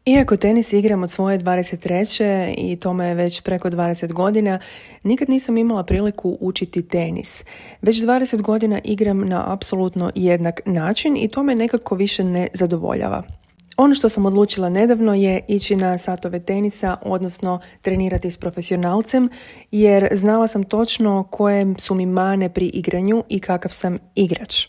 Iako tenis igram od svoje 23. i tome je već preko 20 godina, nikad nisam imala priliku učiti tenis. Već 20 godina igram na apsolutno jednak način i to me nekako više ne zadovoljava. Ono što sam odlučila nedavno je ići na satove tenisa, odnosno trenirati s profesionalcem, jer znala sam točno koje su mi mane pri igranju i kakav sam igrač.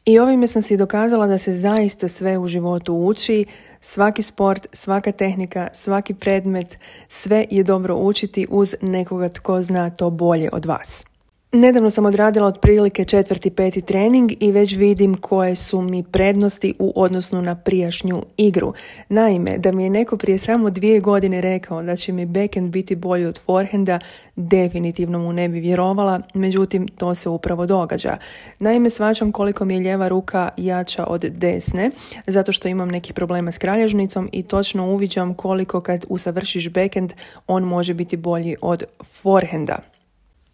I ovime sam si dokazala da se zaista sve u životu uči, svaki sport, svaka tehnika, svaki predmet, sve je dobro učiti uz nekoga tko zna to bolje od vas. Nedavno sam odradila otprilike 4. 5. trening i već vidim koje su mi prednosti u odnosu na prijašnju igru. Naime, da mi je neko prije samo 2 godine rekao da će mi backhand biti bolji od forehanda, definitivno mu ne bi vjerovala, međutim to se upravo događa. Naime, shvaćam koliko mi je lijeva ruka jača od desne, zato što imam nekih problema s kralježnicom i točno uviđam koliko kad usavršiš backhand on može biti bolji od forehanda.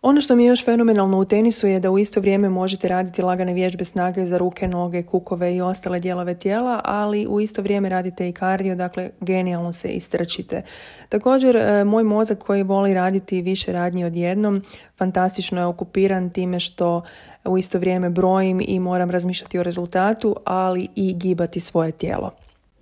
Ono što mi je još fenomenalno u tenisu je da u isto vrijeme možete raditi lagane vježbe snage za ruke, noge, kukove i ostale dijelove tijela, ali u isto vrijeme radite i kardio, dakle genijalno se istrčite. Također, moj mozak koji voli raditi više radnji odjednom, fantastično je okupiran time što u isto vrijeme brojim i moram razmišljati o rezultatu, ali i gibati svoje tijelo.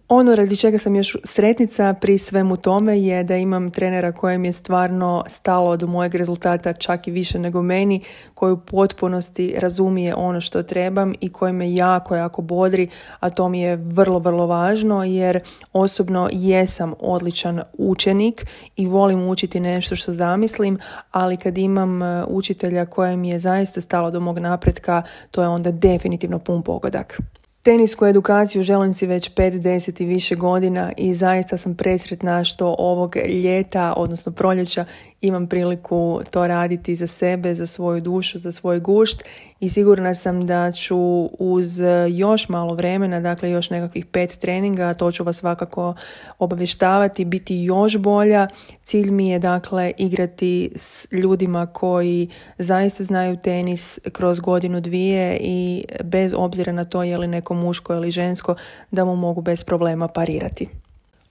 Ono radi čega sam još sretnica pri svemu tome je da imam trenera kojem je stvarno stalo do mojeg rezultata čak i više nego meni, koji u potpunosti razumije ono što trebam i koji me jako bodri, a to mi je vrlo važno jer osobno jesam odličan učenik i volim učiti nešto što zamislim, ali kad imam učitelja kojem je zaista stalo do mog napretka, to je onda definitivno pun pogodak. Tenisku edukaciju želim si već 5, 10 i više godina i zaista sam presretna što ovog ljeta, odnosno proljeća, imam priliku to raditi za sebe, za svoju dušu, za svoj gušt i sigurna sam da ću uz još malo vremena, dakle još nekakvih 5 treninga, to ću vas svakako obavještavati, biti još bolja. Cilj mi je dakle igrati s ljudima koji zaista znaju tenis kroz 1-2 i bez obzira na to je li neko muško ili žensko, da mu mogu bez problema parirati.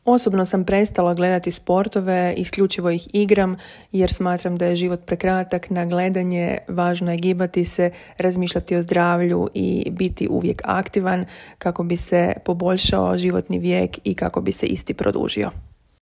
Osobno sam prestala gledati sportove, isključivo ih igram jer smatram da je život prekratak na gledanje, važno je gibati se, razmišljati o zdravlju i biti uvijek aktivan kako bi se poboljšao životni vijek i kako bi se isti produžio.